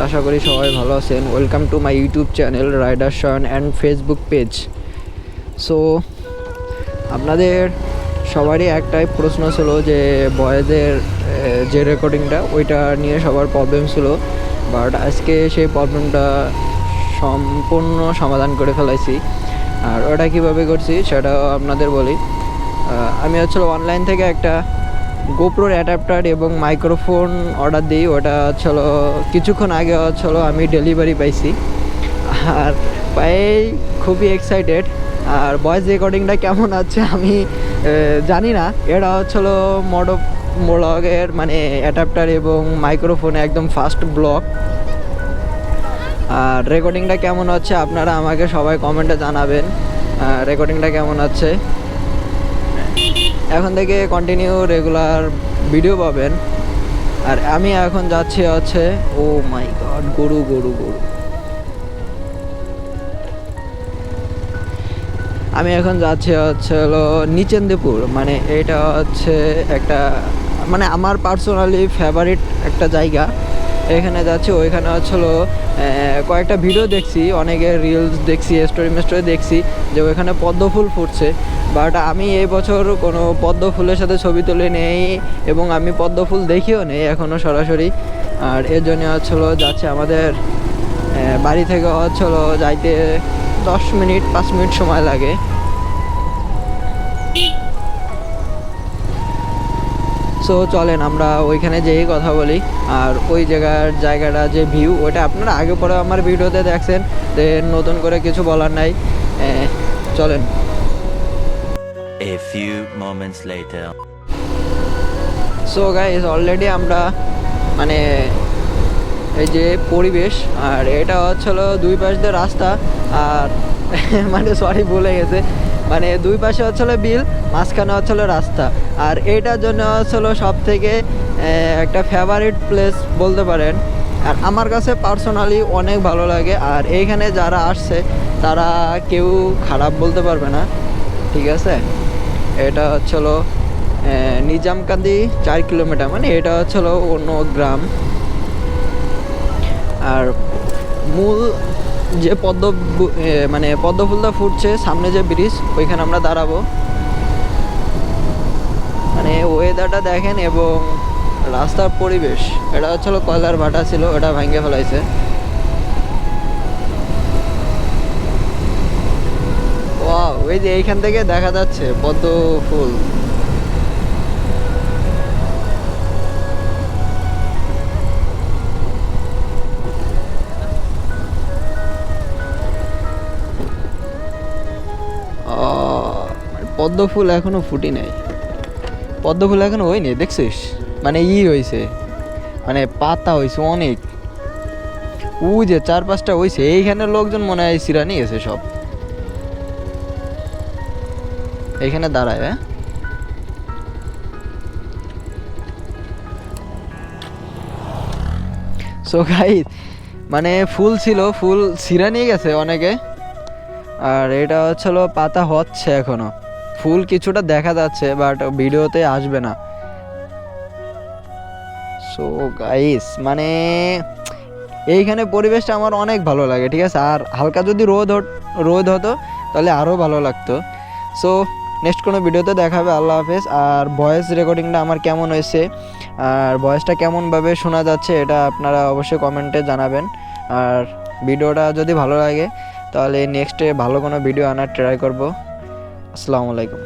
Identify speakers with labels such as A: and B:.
A: আশা করি সবাই ভালো আছেন। Welcome to my YouTube channel rider Shayan and Facebook page. So আপনাদের সবারই একটাই প্রশ্ন ছিল যে বয়েজের যে রেকর্ডিংটা ওইটা নিয়ে সবার প্রবলেম ছিল, বাট আজকে সেই প্রবলেমটা সম্পূর্ণ সমাধান করে ফেলাইছি। আর ওটা কীভাবে করছি সেটাও আপনাদের বলি। আমি অনলাইন থেকে একটা গোপ্রোর অ্যাডাপ্টার এবং মাইক্রোফোন অর্ডার দিই। ওটা কিছুক্ষণ আগে আমি ডেলিভারি পাইছি, আর পাই খুবই এক্সাইটেড। আর ভয়েস রেকর্ডিংটা কেমন আছে আমি জানি না। এটা মোডো ব্লগের মানে অ্যাডাপ্টার এবং মাইক্রোফোনে একদম ফাস্ট ব্লগ। আর রেকর্ডিংটা কেমন হচ্ছে আপনারা আমাকে সবাই কমেন্টে জানাবেন রেকর্ডিংটা কেমন আছে। এখন থেকে কন্টিনিউ রেগুলার ভিডিও পাবেন। আর আমি এখন যাচ্ছি ও মাই গড, গরু গরু গরু আমি এখন যাচ্ছি নিচেন্দিপুর। মানে এটা একটা মানে আমার পার্সোনালি ফেভারিট একটা জায়গা। এখানে যাচ্ছি। ওইখানে কয়েকটা ভিডিও দেখছি, অনেকের রিলস দেখছি, স্টোরি দেখছি যে ওইখানে পদ্ম ফুল ফুটছে। বাট আমি এই বছর কোনো পদ্ম ফুলের সাথে ছবি তুলে নেই এবং আমি পদ্ম ফুল দেখিও নেই এখনও সরাসরি। আর এর জন্য যাচ্ছে আমাদের বাড়ি থেকে যাইতে 5 মিনিট সময় লাগে। সো চলেন আমরা ওইখানে যেই কথা বলি। আর ওই জায়গাটা যে ভিউ ওটা আপনারা আগে পরে আমার ভিডিওতে দেখছেন, নতুন করে কিছু বলার নাই। চলেন।
B: A few moments later.
A: So guys, already আমরা মানে এই যে পরিবেশ, আর এটা দুই পাশ দিয়ে রাস্তা। আর মানে সরি ভুলে গেছে, মানে দুই পাশে বিল, মাঝখানে রাস্তা। আর এইটার জন্য সব থেকে একটা ফেভারিট প্লেস বলতে পারেন। আর আমার কাছে পার্সোনালি অনেক ভালো লাগে। আর এইখানে যারা আসছে তারা কেউ খারাপ বলতে পারবে না, ঠিক আছে। এটা নিজামকান্দি 4 কিলোমিটার, মানে এটা অন্য গ্রাম। আর মূল যে পদ্ম ফুলটা ফুটছে সামনে যে ব্রিজ, ওইখানে আমরা দাঁড়াবো। মানে ওয়েদারটা দেখেন এবং রাস্তার পরিবেশ। এটা কয়লার ভাটা ছিল, ওটা ভেঙে ফেলাইছে। ওয়াও, ওই যে এইখান থেকে দেখা যাচ্ছে পদ্ম ফুল। পদ্ম ফুল এখনো ফুটি নাই, পদ্ম ফুল এখনো হয়নি, দেখছিস? মানে হয়েছে, মানে পাতা হয়েছে অনেক। ওই যে 4-5টা হয়েছে। এইখানে লোকজন মনে হয় সিরা নিয়ে গেছে সব। এইখানে দাঁড়ায়। সো গাইস, মানে ফুল ছিল, ফুল সিরা নিয়ে গেছে অনেকে। আর এটা পাতা হচ্ছে এখনো, ফুল কিছুটা দেখা যাচ্ছে বাট ভিডিওতে আসবে না। সো গাইস, মানে এইখানে পরিবেশটা আমার অনেক ভালো লাগে, ঠিক আছে। আর হালকা যদি রোদ হতো তাহলে আরও ভালো লাগতো। সো নেক্সট কোনো ভিডিওতে দেখাবে। আল্লাহ হাফেজ। আর ভয়েস রেকর্ডিংটা আমার কেমন হয়েছে আর ভয়েসটা কেমনভাবে শোনা যাচ্ছে এটা আপনারা অবশ্যই কমেন্টে জানাবেন। আর ভিডিওটা যদি ভালো লাগে তাহলে নেক্সটে ভালো কোনো ভিডিও আনার ট্রাই করব। আসসালামু আলাইকুম।